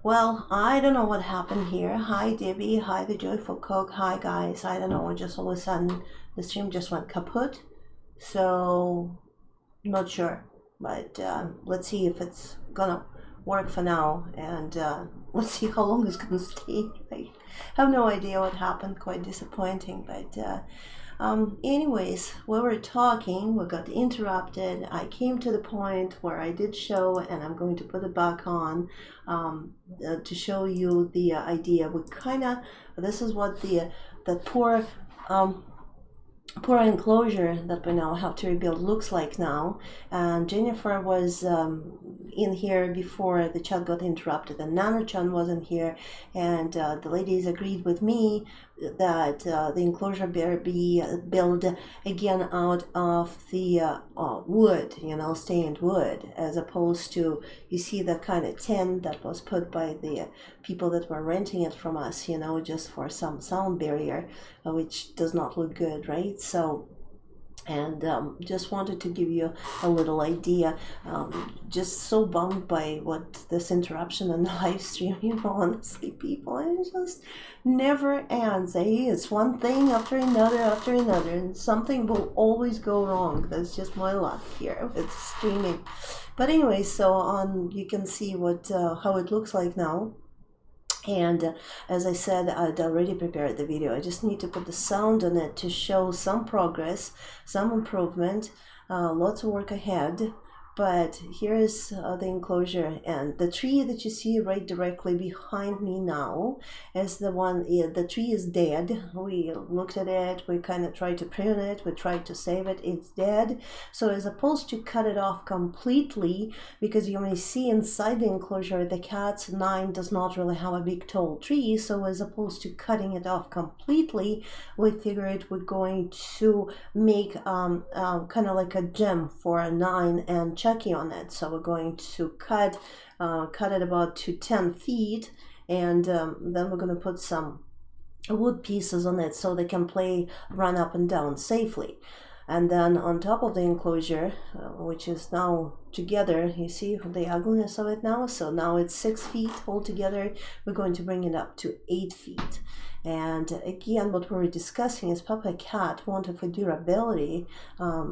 Well, I don't know what happened here. Hi, Debbie. Hi, the Joyful Cook. Hi, guys. I don't know. Just all of a sudden, the stream just went kaput. So, not sure. But let's see if it's gonna work for now. And let's see how long it's gonna stay. I have no idea what happened. Quite disappointing. But anyways, we were talking, we got interrupted. I came to the point where I did show, and I'm going to put it back on to show you the idea. We kind of, this is what the um, poor enclosure that we now have to rebuild looks like now. And Jennifer was in here before the chat got interrupted, and Nano-chan wasn't here, and the ladies agreed with me that the enclosure better be built again out of the wood, stained wood, as opposed to, you see, the kind of tin that was put by the people that were renting it from us, just for some sound barrier, which does not look good, right? So, and just wanted to give you a little idea. Just so bummed by what this interruption in the live stream, honestly, people, it just never ends. It's one thing after another, and something will always go wrong. That's just my luck here with streaming. But anyway, so on, you can see what how it looks like now. And as I said, I'd already prepared the video. I just need to put the sound on it to show some progress, some improvement, lots of work ahead. But here is the enclosure, and the tree that you see right directly behind me now is the one. The tree is dead. We looked at it, we kind of tried to prune it, we tried to save it. It's dead. So as opposed to cut it off completely, because you may see inside the enclosure the Cat's 9 does not really have a big tall tree, so as opposed to cutting it off completely, we figured we're going to make kind of like a gem for a 9 and Chucky on it. So we're going to cut it about to 10 feet, and then we're going to put some wood pieces on it so they can run up and down safely. And then on top of the enclosure, which is now together, you see the ugliness of it now. So now it's 6 feet altogether. We're going to bring it up to 8 feet. And again, what we were discussing is Papa Cat wanted for durability.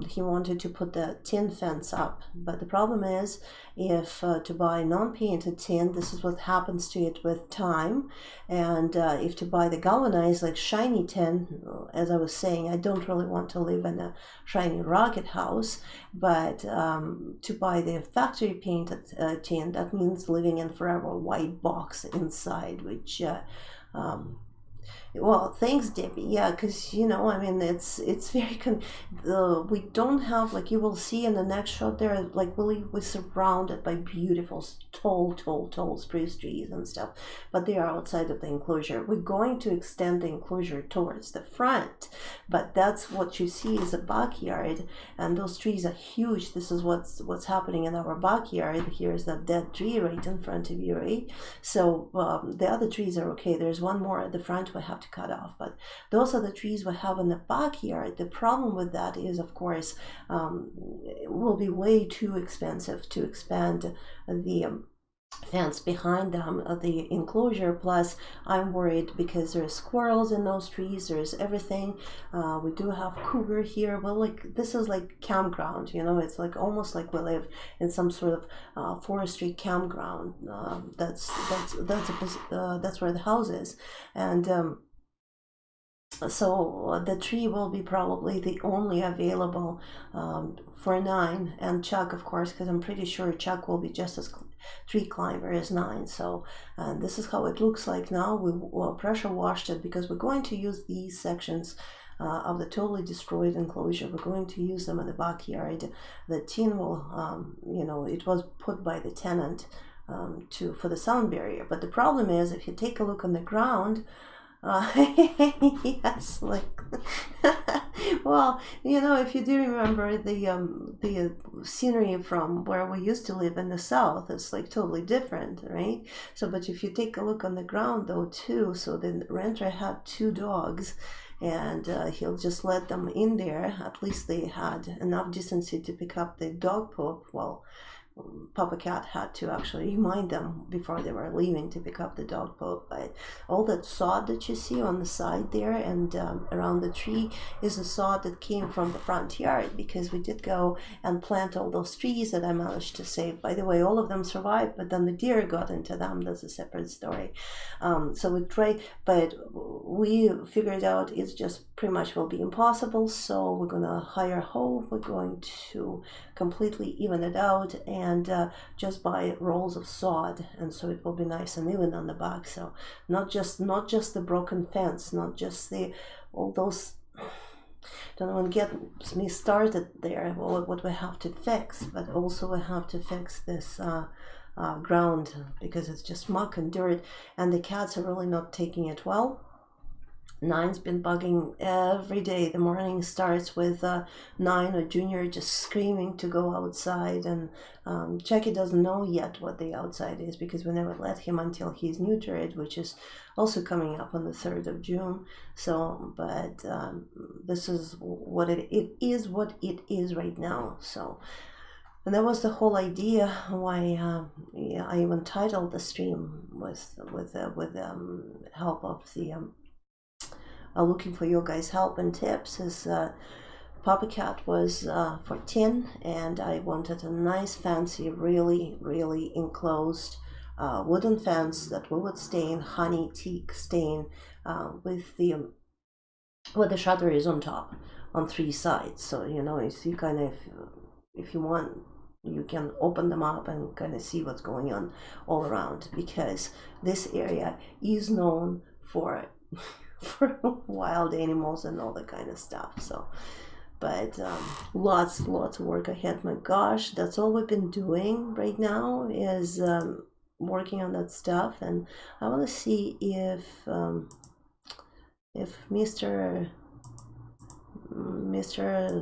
He wanted to put the tin fence up, but the problem is, if to buy non-painted tin, this is what happens to it with time. And if to buy the galvanized, like shiny tin, as I was saying, I don't really want to live in a shiny rocket house, but to buy the factory painted tin, that means living in forever white box inside, which well, thanks, Debbie. Yeah, because I mean, it's very we don't have, like you will see in the next shot there, like we're surrounded by beautiful tall spruce trees and stuff, but they are outside of the enclosure. We're going to extend the enclosure towards the front, but that's what you see is a backyard, and those trees are huge. This is what's happening in our backyard. Here's that dead tree right in front of you, right? So the other trees are okay. There's one more at the front we have to cut off, but those are the trees we have in the backyard. The problem with that is, of course, it will be way too expensive to expand the fence behind them, the enclosure. Plus, I'm worried because there's squirrels in those trees, there's everything. We do have cougar here. Well, like, this is like campground, it's like almost like we live in some sort of forestry campground. That's where the house is. And so the tree will be probably the only available for 9, and Chuck, of course, because I'm pretty sure Chuck will be just as tree climber as 9. So this is how it looks like now. We pressure washed it because we're going to use these sections of the totally destroyed enclosure. We're going to use them in the backyard. The tin will, it was put by the tenant for the sound barrier. But the problem is, if you take a look on the ground, yes, like well, if you do remember the scenery from where we used to live in the south, it's like totally different, right? So, but if you take a look on the ground though too, so the renter had 2 dogs, and he'll just let them in there. At least they had enough decency to pick up the dog poop. Well, Papa Cat had to actually remind them before they were leaving to pick up the dog poop. But all that sod that you see on the side there and around the tree is the sod that came from the front yard, because we did go and plant all those trees that I managed to save. By the way, all of them survived, but then the deer got into them. That's a separate story. So we tried, but we figured out it's just pretty much will be impossible. So we're gonna hire a hoe. We're going to completely even it out and just buy rolls of sod, and so it will be nice and even on the back. So not just the broken fence, not just the all those, don't want to get me started there, what we have to fix, but also we have to fix this ground, because it's just muck and dirt, and the cats are really not taking it well. Nine's been bugging every day. The morning starts with Nine or Junior just screaming to go outside, and Jackie doesn't know yet what the outside is, because we never let him until he's neutered, which is also coming up on the 3rd of June. So, but this is what it is right now. So, and that was the whole idea why I even titled the stream with help of the looking for your guys' help and tips. Is Papa Cat was 14, and I wanted a nice, fancy, really enclosed wooden fence that we would stain, honey teak stain, with the shutter is on top on 3 sides. So if you kind of, if you want, you can open them up and kind of see what's going on all around, because this area is known for for wild animals and all that kind of stuff. So, but lots of work ahead. My gosh, that's all we've been doing right now is working on that stuff, and I want to see if Mr.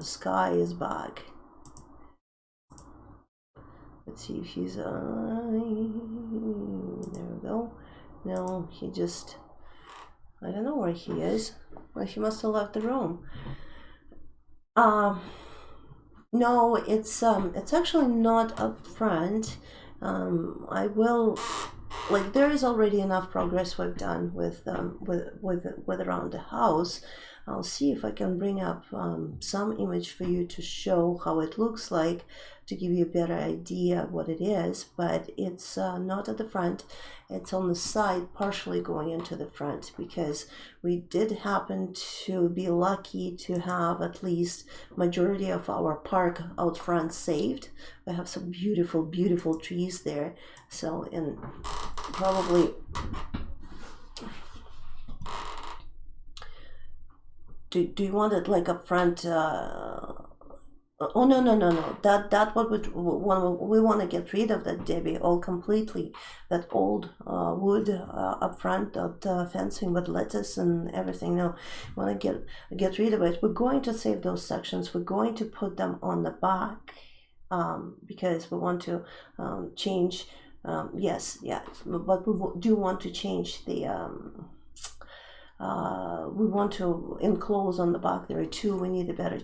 Sky is back. Let's see if he's there we go. No, he just, I don't know where he is. Well, he must have left the room. No, it's actually not up front. I will, like, there is already enough progress we've done with around the house. I'll see if I can bring up some image for you to show how it looks like, to give you a better idea of what it is, but it's not at the front, it's on the side, partially going into the front, because we did happen to be lucky to have at least majority of our park out front saved. We have some beautiful trees there, so, and probably do you want it like up front? Oh, no. That what we want to get rid of that, Debbie, all completely. That old wood up front, that fencing with lettuce and everything. No, we want to get rid of it. We're going to save those sections. We're going to put them on the back, because we want to change. Yes, but we do want to change the. We want to enclose on the back there too. We need a better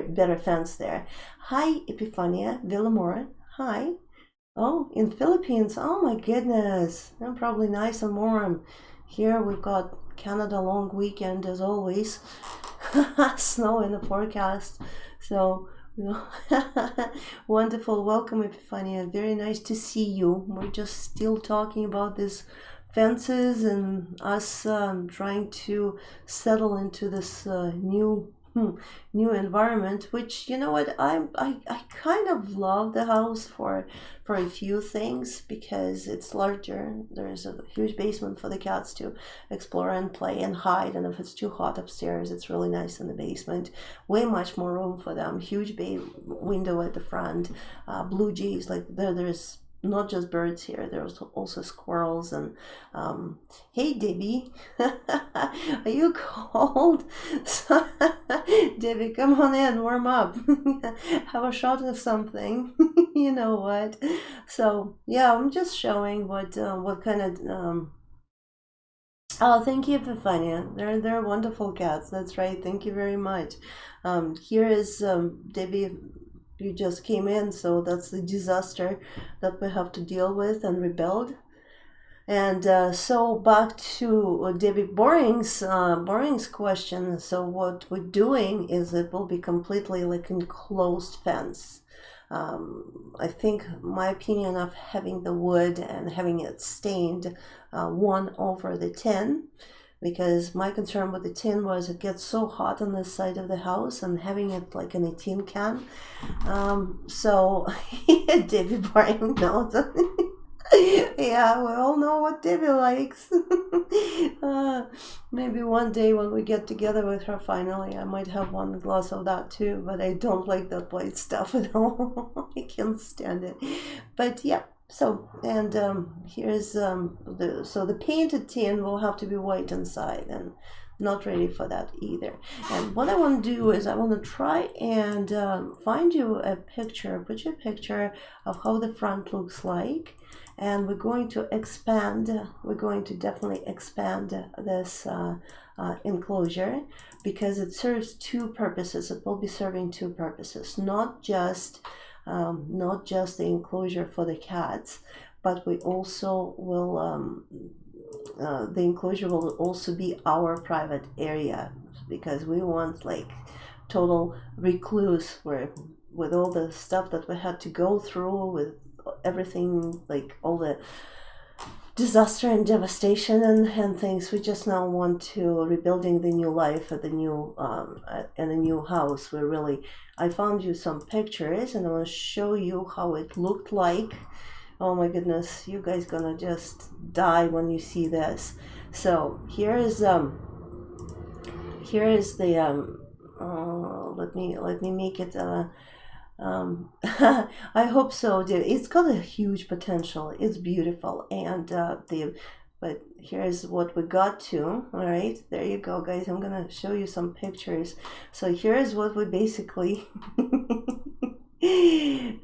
better fence there. Hi, Epifania, Filmora. Hi. Oh, in Philippines. Oh my goodness. I'm probably nice and warm. Here we've got Canada long weekend as always. Snow in the forecast. So, wonderful. Welcome, Epifania. Very nice to see you. We're just still talking about this fences and us trying to settle into this new environment, which, you know what, I kind of love the house for a few things, because it's larger. There's a huge basement for the cats to explore and play and hide, and if it's too hot upstairs, it's really nice in the basement. Way much more room for them. Huge bay window at the front. Blue jays, like there's not just birds here, there's also squirrels. And hey Debbie, are you cold? Debbie, come on in, warm up. Have a shot of something. You know what? So yeah, I'm just showing what kind of oh, thank you, Epifania. They're wonderful cats. That's right. Thank you very much. Here is Debbie you just came in, so that's the disaster that we have to deal with and rebuild. And so back to Debbie Boring's question. So what we're doing is it will be completely like enclosed fence. I think my opinion of having the wood and having it stained one over the tin, because my concern with the tin was it gets so hot on the side of the house, and having it like in a tin can. So Debbie Boring knows. Yeah, we all know what Debbie likes. Maybe one day when we get together with her finally, I might have one glass of that too, but I don't like that white stuff at all. I can't stand it. But yeah, so, and here's the painted tin will have to be white inside, and not ready for that either. And what I want to do is I want to try and find you a picture, put you a picture of how the front looks like. And we're going to definitely expand this enclosure, because it serves two purposes. It will be serving two purposes, not just the enclosure for the cats, but we also will the enclosure will also be our private area, because we want like total recluse, where with all the stuff that we had to go through with everything, like all the disaster and devastation and things, we just now want to rebuilding the new life at the new in a new house. I found you some pictures and I want to show you how it looked like. Oh my goodness, you guys gonna just die when you see this. So here is the let me make it I hope so. It's got a huge potential. It's beautiful, and but here's what we got to. All right, there you go, guys. I'm gonna show you some pictures. So here's what we basically.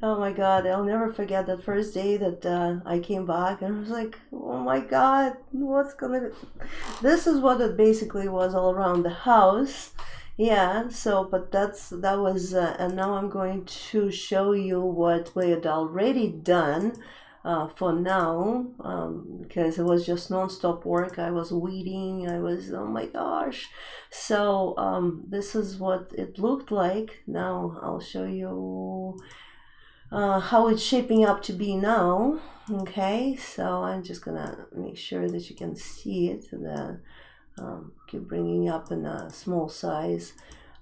Oh my God, I'll never forget that first day that I came back, and I was like, oh my God, this is what it basically was all around the house. Yeah, so, but that was, and now I'm going to show you what we had already done for now, because it was just non-stop work. I was weeding, oh my gosh. So this is what it looked like. Now I'll show you how it's shaping up to be now. Okay, so I'm just gonna make sure that you can see it. Keep bringing up in a small size,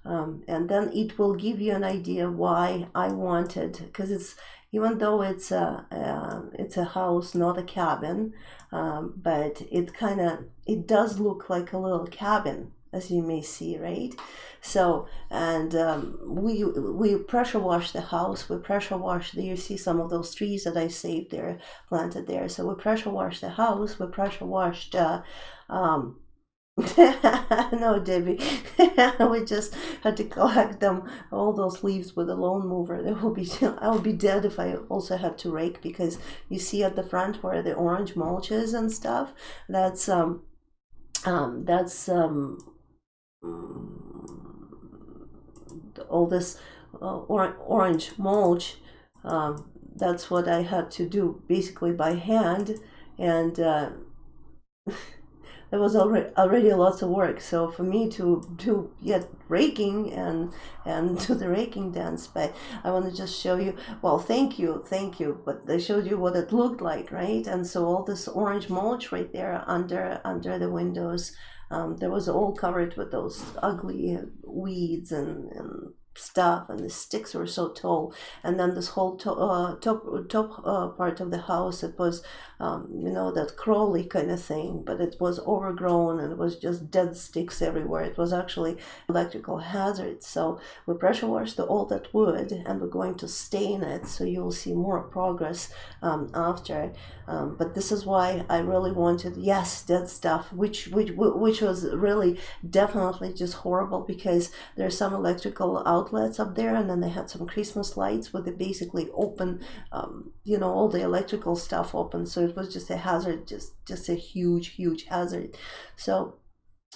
and then it will give you an idea why I wanted, because it's, even though it's a house, not a cabin, but it does look like a little cabin, as you may see, right? So, and we pressure wash the house. We pressure wash. You see some of those trees that I saved there, planted there. So we pressure wash the house. We pressure washed. No, Debbie. We just had to collect them, all those leaves with a lawn mover. I would be dead if I also had to rake, because you see at the front where the orange mulch is and stuff. That's all this orange mulch. That's what I had to do basically by hand, and there was already lots of work. So for me to do yet raking and do the raking dance, but I want to just show you. Well, thank you. But I showed you what it looked like, right? And so all this orange mulch right there under the windows, there was all covered with those ugly weeds and stuff, and the sticks were so tall. And then this whole top part of the house, it was that crawly kind of thing, but it was overgrown and it was just dead sticks everywhere. It was actually electrical hazard. So we pressure washed all that wood, and we're going to stain it, so you'll see more progress after. But this is why I really wanted, yes, dead stuff, which was really definitely just horrible, because there's some electrical outlets up there, and then they had some Christmas lights with it basically open, all the electrical stuff open. So it was just a hazard, just a huge hazard. So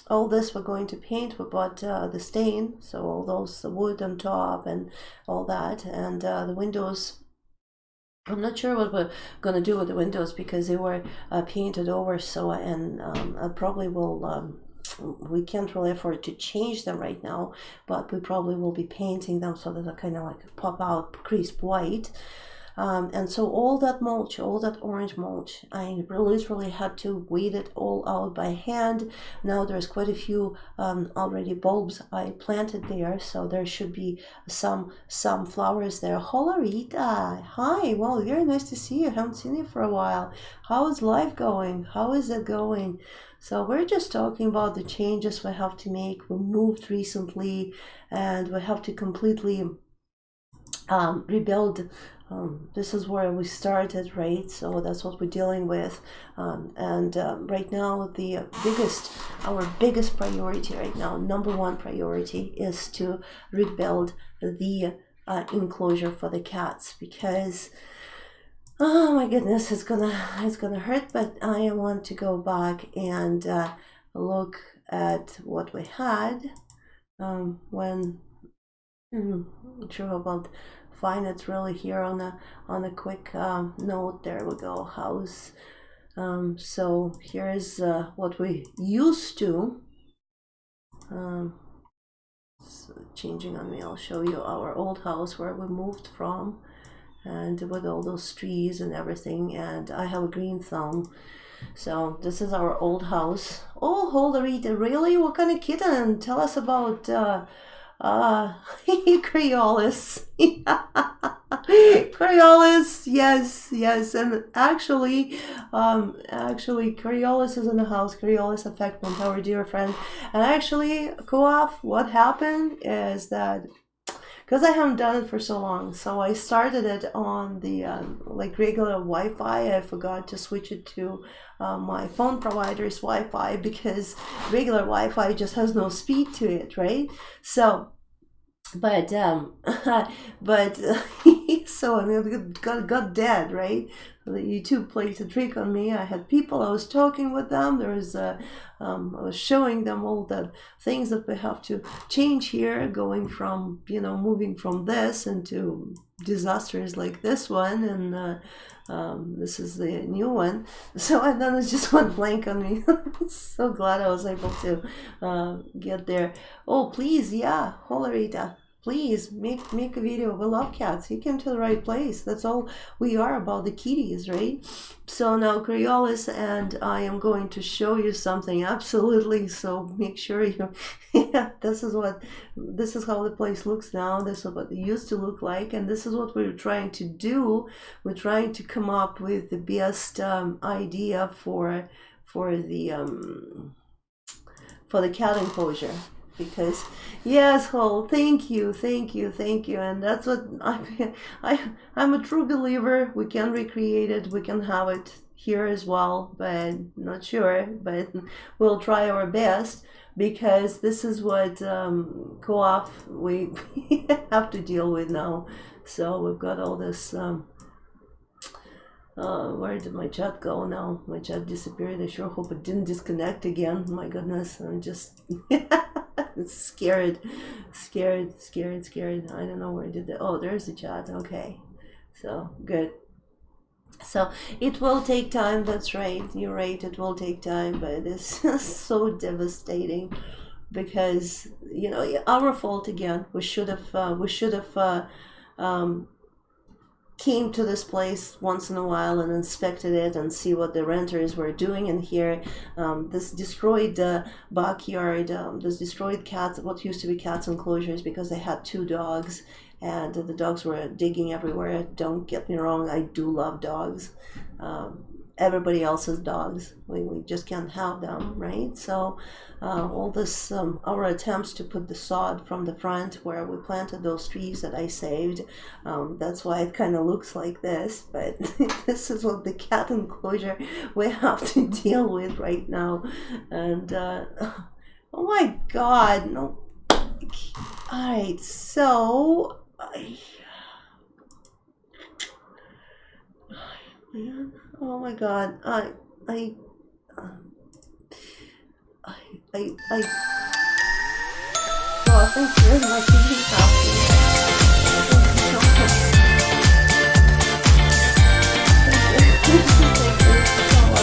all this we're going to paint. We bought the stain, so all those wood on top and all that, and the windows. I'm not sure what we're gonna do with the windows because they were painted over. So, and I probably will. We can't really afford to change them right now, but we probably will be painting them so that they kind of like pop out crisp white. And so all that mulch, all that orange mulch, I literally had to weed it all out by hand. Now there's quite a few already bulbs I planted there, so there should be some flowers there. Hola Rita, hi. Well, very nice to see you. I haven't seen you for a while. How is life going? How is it going? So we're just talking about the changes we have to make. We moved recently, and we have to completely rebuild. This is where we started, right? So that's what we're dealing with. And right now, our biggest priority right now, number one priority, is to rebuild the enclosure for the cats, because oh my goodness, it's gonna hurt. But I want to go back and look at what we had when. Not sure about find it really here on a quick note. There we go. House. So here's what we used to. So changing on me. I'll show you our old house where we moved from, and with all those trees and everything. And I have a green thumb. So this is our old house. Oh, Holderita, really? What kind of kitten? Tell us about Creolis. Creolis, yes, and actually Creolis is in the house. Creolis affectment, our dear friend. And actually, Koaf, what happened is that because I haven't done it for so long, so I started it on the like regular Wi-Fi. I forgot to switch it to my phone provider's Wi-Fi, because regular Wi-Fi just has no speed to it, right? So but but so I mean, it got dead, right? The YouTube played a trick on me. I had people, I was talking with them. There was I was showing them all the things that we have to change here, going from, moving from this into disasters like this one, and this is the new one. So, and then it just went blank on me. So glad I was able to get there. Oh, please, yeah, Holarita, please make a video. We love cats. You came to the right place. That's all we are about, the kitties, right? So now Creolis and I am going to show you something, absolutely. So make sure you yeah, this is how the place looks now. This is what it used to look like, and this is what we're trying to do. We're trying to come up with the best idea for the cat enclosure. Because yes, Hole, thank you, and that's what I'm a true believer. We can recreate it, we can have it here as well, but not sure. But we'll try our best, because this is what co-op we have to deal with now. So we've got all this. Where did my chat go now? My chat disappeared. I sure hope it didn't disconnect again. My goodness, I'm just scared. I don't know where did it. Oh, there's the chat. Okay, so good. So it will take time. That's right. You're right. It will take time, but it's so devastating, because our fault again. We should have came to this place once in a while and inspected it and see what the renters were doing in here. This destroyed backyard, this destroyed cats, what used to be cats enclosures, because they had two dogs, and the dogs were digging everywhere. Don't get me wrong, I do love dogs. Everybody else's dogs, we just can't have them, right? So all this, our attempts to put the sod from the front where we planted those trees that I saved, that's why it kind of looks like this. But this is what the cat enclosure we have to deal with right now. And oh my god, no. Alright, so man, oh my god, I well, thank you very much. Indeed, Ashley. Thank you so much. Thank you so much.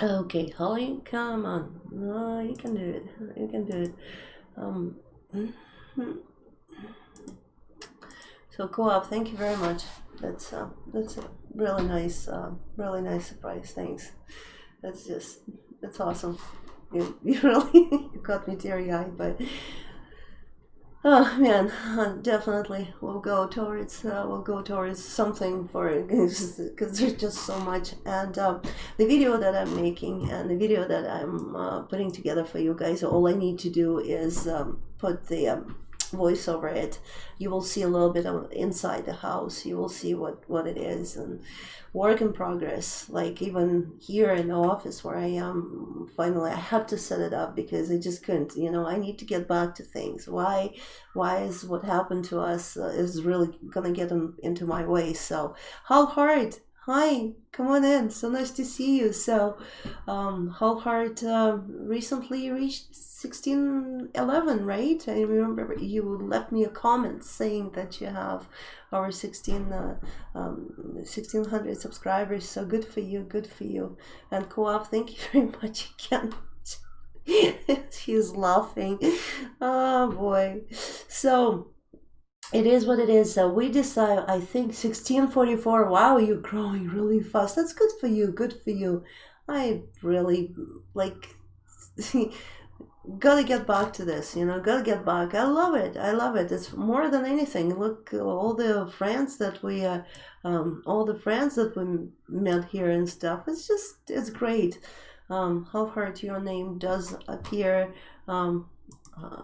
Okay, Holly, come on. No, you can do it. You can do it. Um, so co-op, thank you very much. That's a really nice surprise. Thanks. That's awesome. You really you got me teary-eyed, but oh man, definitely we'll go towards something for it because there's just so much. And the video that I'm making and the video that I'm putting together for you guys, all I need to do is put the voice over it. You will see a little bit of inside the house. You will see what it is, and work in progress. Like even here in the office where I am, finally I had to set it up because I just couldn't. I need to get back to things. Why is what happened to us is really gonna get into my way? So how hard? Hi, come on in. So nice to see you. So, How Hard recently reached 1611, right? I remember you left me a comment saying that you have over 1600 subscribers. So good for you, good for you. And Co-op, thank you very much again. She's laughing. Oh boy. So it is what it is. We decide, I think 1644. Wow, you're growing really fast. That's good for you. Good for you. I really like gotta get back to this, gotta get back. I love it. I love it. It's more than anything. Look, all the friends that we met here and stuff. It's great. How hard your name does appear.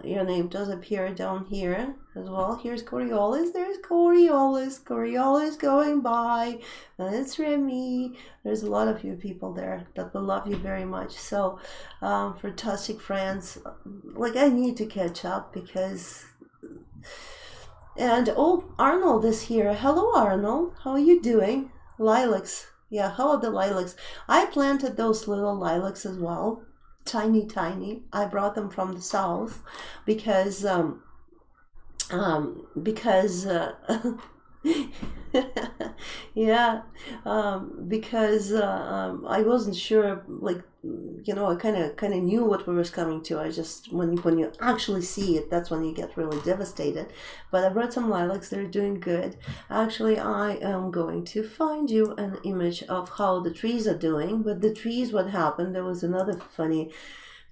Your name does appear down here as well. Here's Coriolis. There's Coriolis. Coriolis going by. And it's Remy. There's a lot of you people there that will love you very much. So, fantastic friends. Like, I need to catch up because... And, Arnold is here. Hello, Arnold. How are you doing? Lilacs. Yeah, how are the lilacs? I planted those little lilacs as well. Tiny. I brought them from the south because yeah, because I wasn't sure, like, I kind of knew what we was coming to. I just, when you actually see it, that's when you get really devastated. But I brought some lilacs. They're doing good. Actually, I am going to find you an image of how the trees are doing. But the trees, what happened, there was another funny,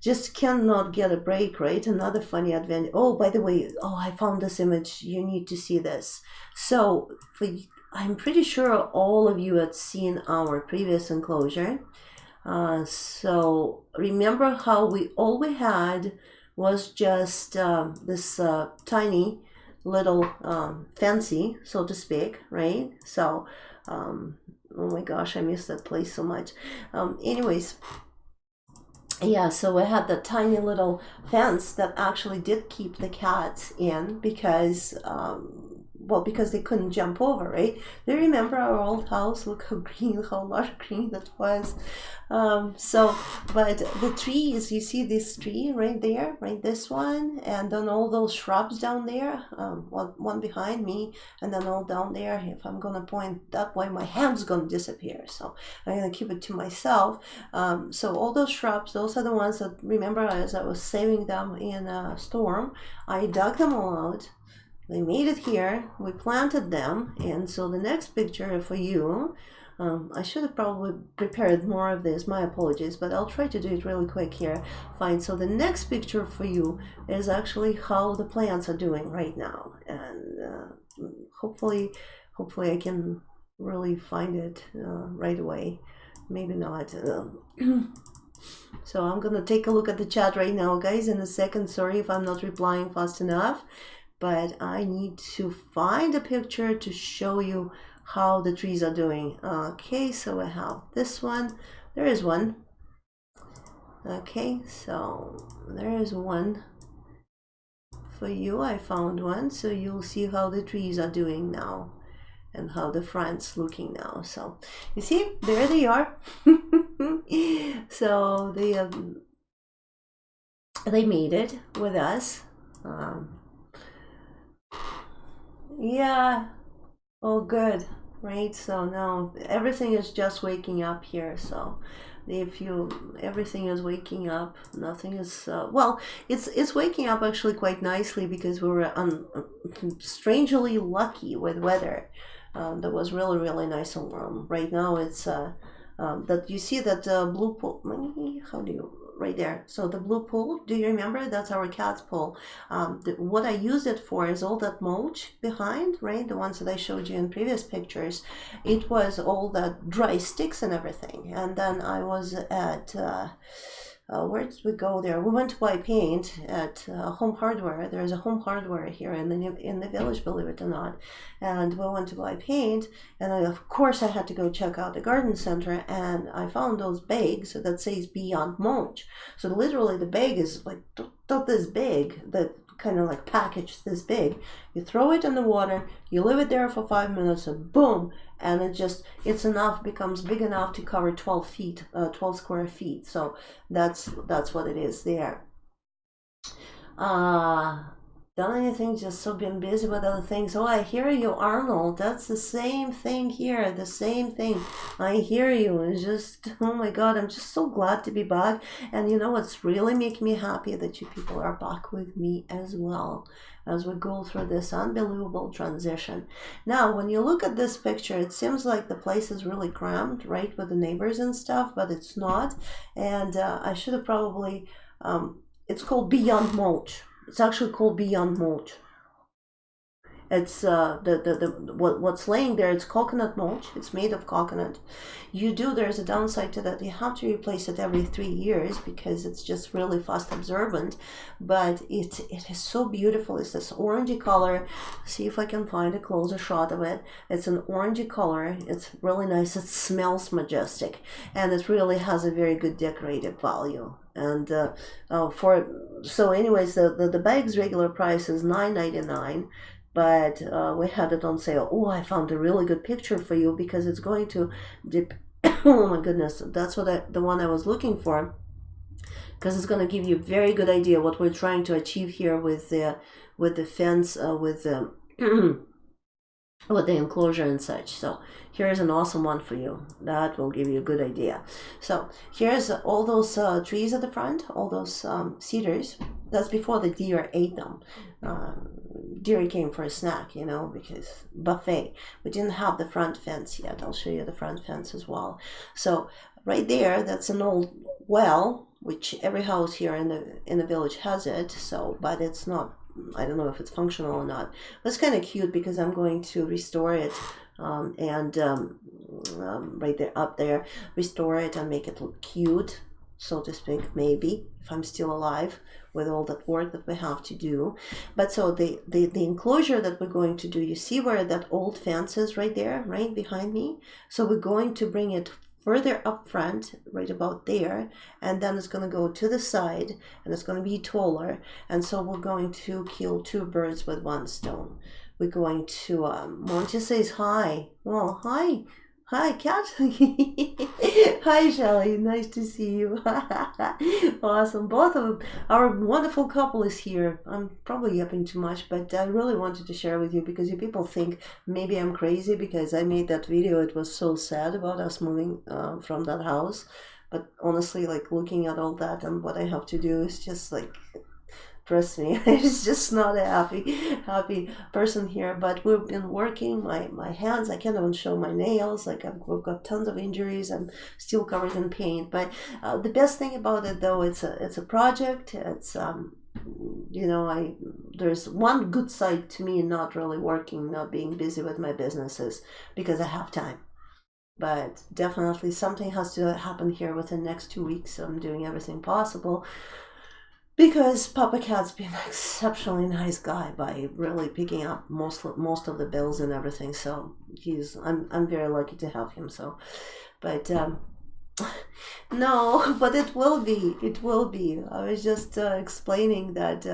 just cannot get a break, right? Another funny adventure. Oh, by the way, I found this image. You need to see this. So I'm pretty sure all of you had seen our previous enclosure. So remember how all we had was just this tiny little fancy, so to speak, right? So, oh my gosh, I miss that place so much. Anyways, yeah, so we had the tiny little fence that actually did keep the cats in because because they couldn't jump over, right? Do you remember our old house? Look how green, how lush green that was. But the trees, you see this tree right there, right? This one, and then all those shrubs down there, one behind me, and then all down there. If I'm gonna point that way, my hand's gonna disappear. So I'm gonna keep it to myself. So all those shrubs, those are the ones that, remember, as I was saving them in a storm, I dug them all out. They made it here, we planted them, and so the next picture for you, I should have probably prepared more of this, my apologies, but I'll try to do it really quick here. Fine, so the next picture for you is actually how the plants are doing right now, and hopefully I can really find it right away, maybe not. So I'm gonna take a look at the chat right now, guys, in a second. Sorry if I'm not replying fast enough. But I need to find a picture to show you how the trees are doing. Okay, so I have this one. There is one. Okay, so there is one for you. I found one, so you'll see how the trees are doing now and how the front's looking now. So you see, there they are. So they made it with us. Yeah. Oh, good. Right. So now everything is just waking up here. So if you everything is waking up, nothing is well. It's waking up actually quite nicely because we were strangely lucky with weather. That was really nice and warm. Right now it's that you see that blue pool. How do you right there? So the blue pool. Do you remember? That's our cat's pool. What I use it for is all that mulch behind, right? The ones that I showed you in previous pictures. It was all that dry sticks and everything. And then I was at where did we go there? We went to buy paint at Home Hardware. There's a Home Hardware here in the village, believe it or not. And we went to buy paint, and of course I had to go check out the garden center, and I found those bags that says Beyond Mulch. So literally the bag is like not this big, that kind of like package this big. You throw it in the water, you leave it there for 5 minutes, and boom, and it's enough, becomes big enough to cover 12 feet, 12 square feet. So that's what it is there. Done anything, just so been busy with other things. Oh, I hear you, Arnold. That's the same thing here, the same thing. I hear you. It's just, oh my God, I'm just so glad to be back. And you know what's really making me happy? That you people are back with me as well as we go through this unbelievable transition. Now, when you look at this picture, it seems like the place is really crammed, right, with the neighbors and stuff, but it's not. And I should have probably, it's called Beyond Mulch. It's actually called Beyond Mulch. It's what's laying there. It's coconut mulch. It's made of coconut. There's a downside to that. You have to replace it every 3 years because it's just really fast absorbent. But it is so beautiful. It's this orangey color. See if I can find a closer shot of it. It's an orangey color. It's really nice. It smells majestic, and it really has a very good decorative value. And so anyways, the bag's regular price is $9.99, but we had it on sale. Oh, I found a really good picture for you because it's going to dip. Oh my goodness, that's the one I was looking for, because it's going to give you a very good idea what we're trying to achieve here with the fence, with the with the enclosure and such. So here's an awesome one for you. That will give you a good idea. So here's all those trees at the front, all those cedars. That's before the deer ate them. Deer came for a snack, because buffet. We didn't have the front fence yet. I'll show you the front fence as well. So right there, that's an old well, which every house here in the village has it. So, but it's not, I don't know if it's functional or not. That's kind of cute because I'm going to restore it right there, up there, restore it and make it look cute, so to speak, maybe, if I'm still alive with all that work that we have to do. But so the enclosure that we're going to do, you see where that old fence is right there, right behind me? So we're going to bring it further up front, right about there, and then it's going to go to the side, and it's going to be taller, and so we're going to kill two birds with one stone. We're going to, Monty says hi. Well, hi, Cat. Hi, Shelly. Nice to see you. Awesome. Both of our wonderful couple is here. I'm probably yapping too much, but I really wanted to share with you because you people think maybe I'm crazy because I made that video. It was so sad about us moving from that house. But honestly, like looking at all that and what I have to do is just like, trust me, it's just not a happy person here. But we've been working. My hands, I can't even show my nails. Like we've got tons of injuries. I'm still covered in paint. But the best thing about it, though, it's a project. It's there's one good side to me not really working, not being busy with my businesses, because I have time. But definitely something has to happen here within the next 2 weeks. I'm doing everything possible, because Papa Cat's been an exceptionally nice guy by really picking up most of the bills and everything. So I'm very lucky to have him. So, but no, but it will be. I was just explaining that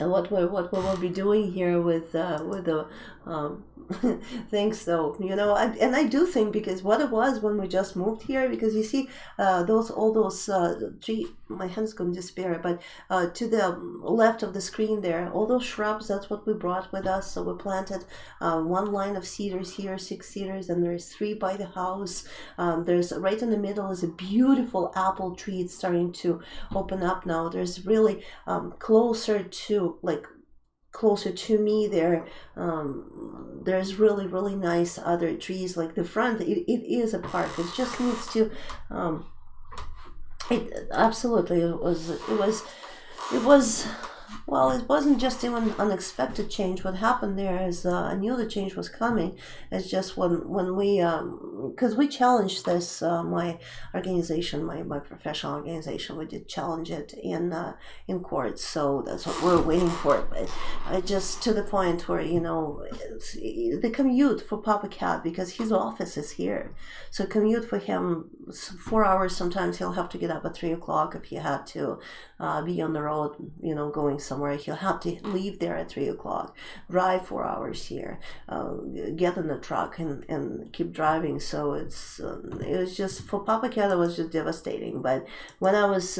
And what we will be doing here with the things, though, you know, and I do think, because what it was when we just moved here, because you see those all those tree, my hand's going to disappear, but to the left of the screen there, all those shrubs, that's what we brought with us. So we planted one line of cedars here, 6 cedars, and there's 3 by the house. There's right in the middle is a beautiful apple tree. It's starting to open up now. There's really closer to me there, there's really nice other trees. Like the front, it is a park. It just needs to it absolutely, it was well, it wasn't just even unexpected change. What happened there is I knew the change was coming. It's just when we, because we challenged this, my organization, my professional organization, we did challenge it in court. So that's what we're waiting for. But I just, to the point where, you know, the commute for Papa Cat, because his office is here, so commute for him 4 hours. Sometimes he'll have to get up at 3 o'clock if he had to be on the road, you know, going somewhere. He'll have to leave there at 3 o'clock, drive 4 hours here, get in the truck and keep driving. So it was just, for Papa Cat, it was just devastating. But when I was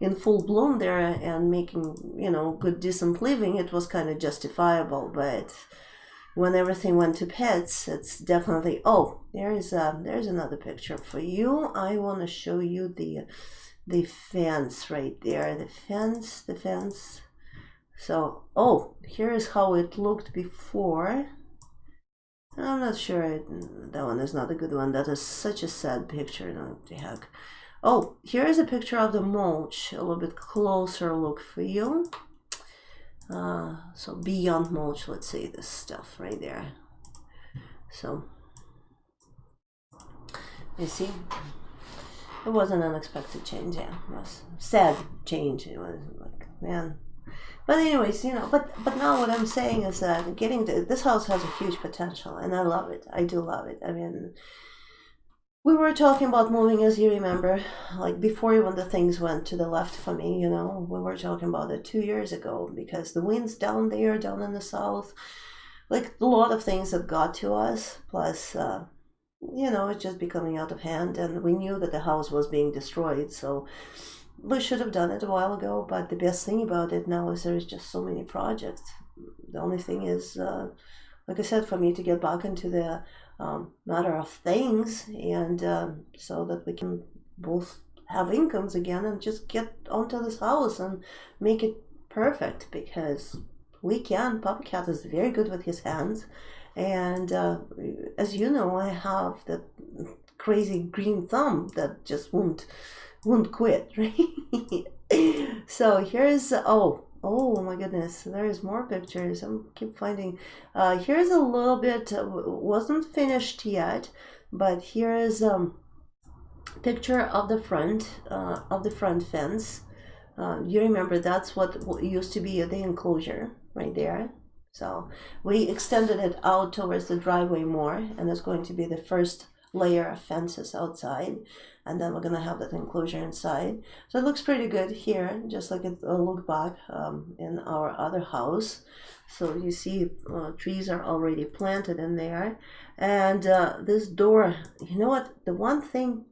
in full bloom there and making, you know, good decent living, it was kind of justifiable. But when everything went to pets, it's definitely, oh, there's another picture for you. I want to show you the fence right there, the fence. So, oh, here's how it looked before. I'm not sure, that one is not a good one. That is such a sad picture. No, the heck. Oh, here is a picture of the mulch, a little bit closer look for you. So beyond mulch, let's say this stuff right there. So you see, it was an unexpected change. Yeah, it was sad change. It was like, man. But anyways, you know, but now what I'm saying is that getting to this house has a huge potential, and I love it. I do love it. I mean, we were talking about moving, as you remember, like before even the things went to the left for me, you know, we were talking about it 2 years ago, because the winds down there, down in the south, like a lot of things that got to us, plus, you know, it's just becoming out of hand, and we knew that the house was being destroyed, so we should have done it a while ago. But the best thing about it now is there's just so many projects. The only thing is, like I said, for me to get back into the matter of things, and so that we can both have incomes again and just get onto this house and make it perfect, because we can. Papa Cat is very good with his hands, and as you know, I have that crazy green thumb that just won't quit, right? So here's, oh my goodness, there's more pictures. I keep finding. Here's a little bit, wasn't finished yet, but here is picture of the front fence. You remember that's what used to be the enclosure right there. So we extended it out towards the driveway more, and it's going to be the first layer of fences outside, and then we're gonna have that enclosure inside. So it looks pretty good here, just like it looked back in our other house. So you see, trees are already planted in there, and this door, you know what, the one thing,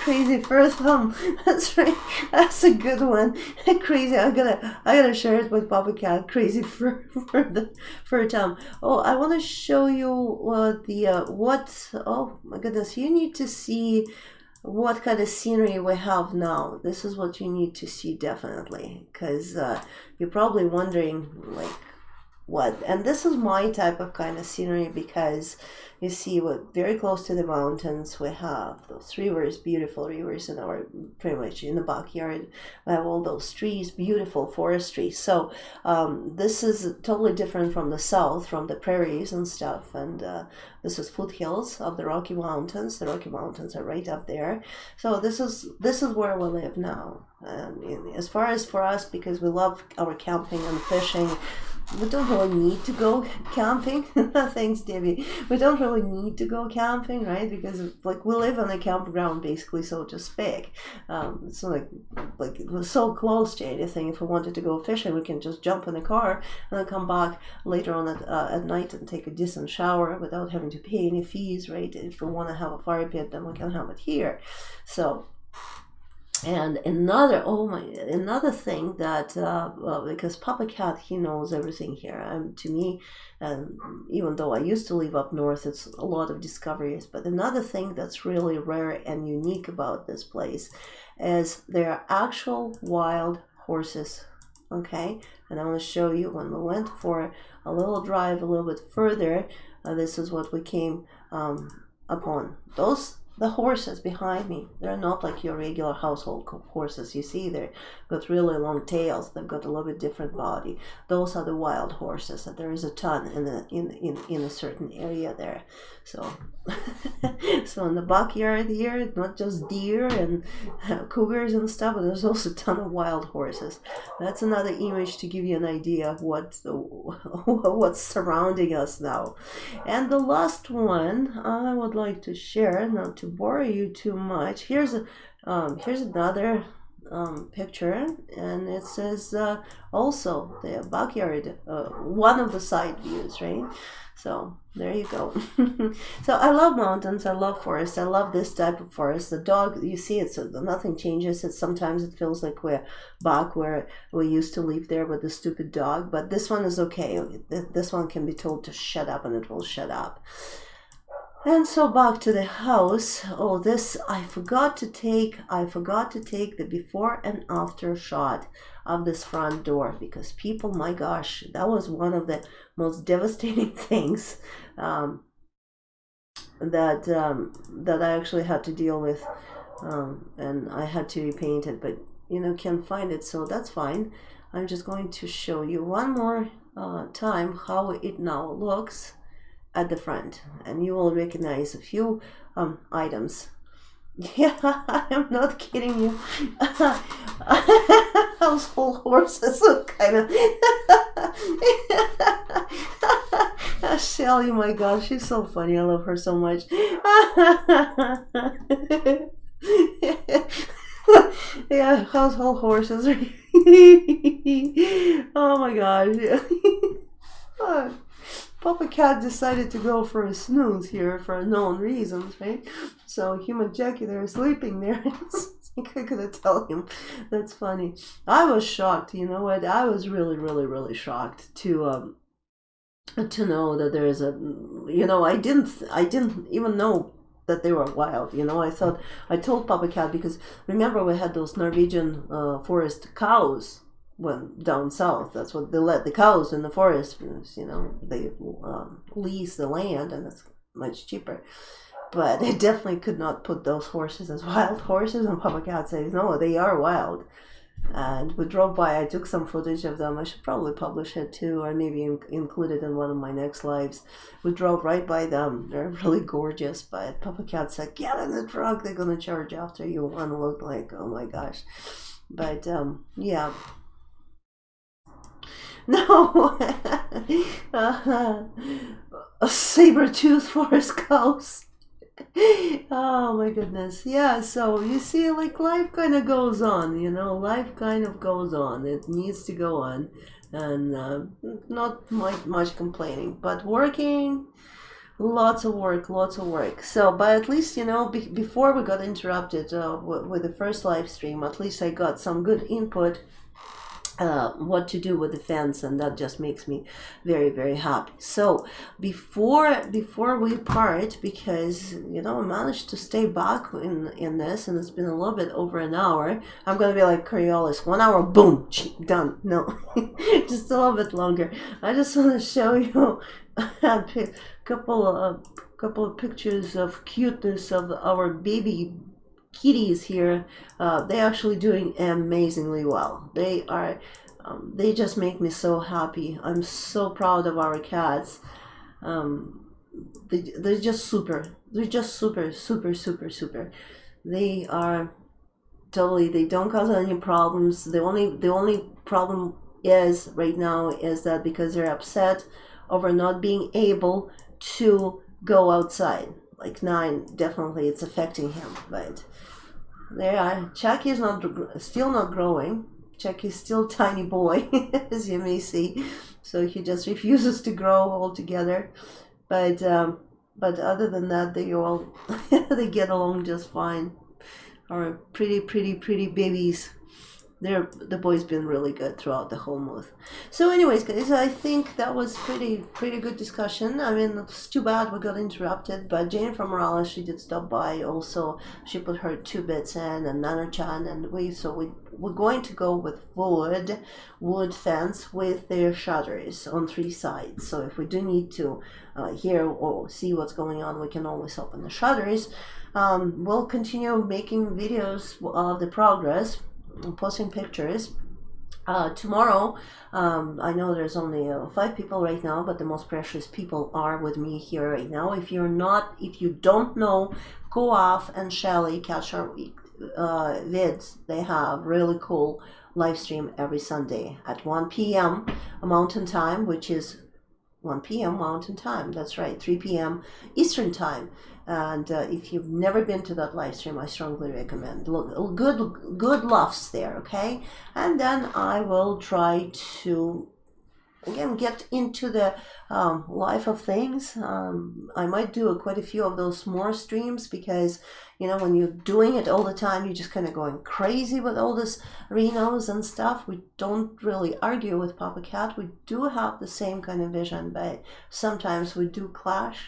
crazy first thumb. That's right. That's a good one. Crazy. I gotta share it with Papa Cat. Crazy for Tom. Oh, I want to show you what. Oh my goodness! You need to see what kind of scenery we have now. This is what you need to see, definitely, because you're probably wondering, like, what. And this is my type of kind of scenery, because you see, we're very close to the mountains. We have those rivers, beautiful rivers in our, pretty much in the backyard. We have all those trees, beautiful forestry. So this is totally different from the south, from the prairies and stuff. And this is foothills of the Rocky Mountains. The Rocky Mountains are right up there. So this is where we live now. As far as for us, because we love our camping and fishing, we don't really need to go camping. Thanks, Debbie. We don't really need to go camping, right? Because like we live on a campground basically, so to speak. It's like it was so close to anything. If we wanted to go fishing, we can just jump in the car and then come back later on at night and take a decent shower without having to pay any fees, right? If we want to have a fire pit, then we can have it here. So. And another thing that because Papa Cat, he knows everything here. To me, even though I used to live up north, it's a lot of discoveries. But another thing that's really rare and unique about this place is there are actual wild horses. Okay, and I want to show you when we went for a little drive a little bit further. This is what we came upon. The horses behind me, they're not like your regular household horses. You see, they've got really long tails. They've got a little bit different body. Those are the wild horses, and there is a ton in a certain area there. So, so in the backyard here, not just deer and cougars and stuff, but there's also a ton of wild horses. That's another image to give you an idea of what's surrounding us now. And the last one I would like to share, not to bore you too much. Here's another picture, and it says also the backyard, one of the side views, right? So there you go. So I love mountains, I love forests, I love this type of forest. The dog, you see, it's nothing changes. Sometimes it feels like we're back where we used to live there with the stupid dog, but this one is okay. This one can be told to shut up and it will shut up. And so back to the house. Oh, this, I forgot to take the before and after shot of this front door, because people, my gosh, that was one of the most devastating things that I actually had to deal with, and I had to repaint it, but can't find it, so that's fine. I'm just going to show you one more time how it now looks at the front, and you will recognize a few items. Yeah, I'm not kidding you. Household horses, kind of. Shelly, my gosh, she's so funny. I love her so much. Yeah, household horses. Oh my gosh. Papa Cat decided to go for a snooze here for unknown reasons, right? So human Jackie there is sleeping there. I couldn't tell him. That's funny. I was shocked. You know what? I was really, really, really shocked to know that there is a. I didn't even know that they were wild. I told Papa Cat, because remember we had those Norwegian forest cows. When down south, that's what they let the cows in the forest, they lease the land and it's much cheaper. But they definitely could not put those horses as wild horses, and Papa Cat says, no, they are wild. And we drove by, I took some footage of them. I should probably publish it too, or maybe include it in one of my next lives. We drove right by them. They're really gorgeous, but Papa Cat said, get in the truck, they're gonna charge after you. One looked like, oh my gosh. But yeah. No, a saber-toothed forest cows. Oh my goodness. Yeah, so you see, like, life kind of goes on, life kind of goes on. It needs to go on, and not much complaining, but working, lots of work. So, but at least, before we got interrupted with the first live stream, at least I got some good input what to do with the fence, and that just makes me very, very happy. So before we part, because I managed to stay back in this, and it's been a little bit over an hour. I'm gonna be like Coriolis, 1 hour, boom, done. No, just a little bit longer. I just want to show you a couple of pictures of cuteness of our baby kitties here. They're actually doing amazingly well. They are they just make me so happy. I'm so proud of our cats. They're just super. They're just super. They are totally, they don't cause any problems. The only problem is right now is that because they're upset over not being able to go outside. Like 9, definitely it's affecting him. But there are. Chucky is still not growing. Chucky's still tiny boy, as you may see. So he just refuses to grow altogether. But other than that, they all they get along just fine. Are pretty babies. The boy's been really good throughout the whole month. So anyways, guys, I think that was pretty good discussion. I mean, it's too bad we got interrupted, but Jane from Morales, she did stop by. Also, she put her 2 bits in, and Nana-chan, and we're going to go with wood fence with their shutters on 3 sides. So if we do need to hear or see what's going on, we can always open the shutters. We'll continue making videos of the progress, posting pictures. Tomorrow, I know there's only 5 people right now, but the most precious people are with me here right now. If you don't know, go off and Shelly catch our vids. They have really cool live stream every Sunday at 1 p.m. Mountain Time, which is 1 p.m. Mountain Time. That's right, 3 p.m. Eastern Time. And if you've never been to that live stream, I strongly recommend. Look, good laughs there, okay? And then I will try to, again, get into the life of things. I might do quite a few of those more streams because, you know, when you're doing it all the time, you're just kind of going crazy with all this Renos and stuff. We don't really argue with Papa Cat. We do have the same kind of vision, but sometimes we do clash.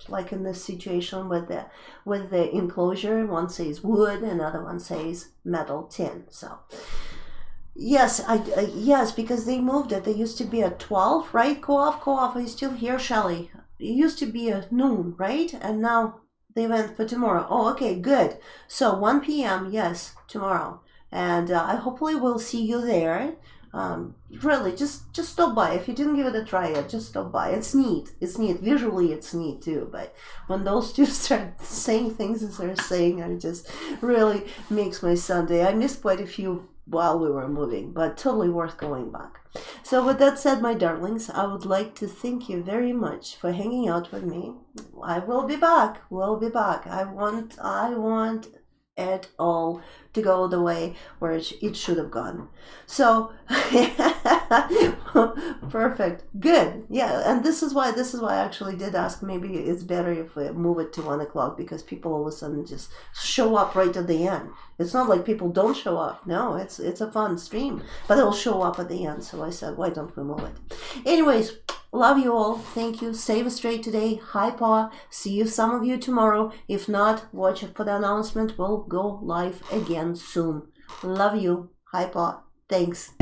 Like in this situation with the enclosure, one says wood, another one says metal tin. So yes, yes, because they moved it. They used to be at 12, right? Go off. Are you still here, Shelly? It used to be at noon, right? And now they went for tomorrow. Oh, okay, good. So 1 p.m. Yes, tomorrow, and I hopefully will see you there. Really, just stop by. If you didn't give it a try yet, just stop by. It's neat. Visually it's neat too, but when those two start saying things as they're saying, it just really makes my Sunday. I missed quite a few while we were moving, but totally worth going back. So with that said, my darlings, I would like to thank you very much for hanging out with me. I will be back. I want it all to go the way where it should have gone. So perfect, good, yeah. And this is why I actually did ask, maybe it's better if we move it to 1 o'clock, because people all of a sudden just show up right at the end. It's not like people don't show up. No, it's a fun stream, but they'll show up at the end. So I said, why don't we move it? Anyways, love you all. Thank you. Save us straight today. Hi, Pa. See you, some of you, tomorrow. If not, watch it for the announcement. We'll go live again soon. Love you. Hi, Pa. Thanks.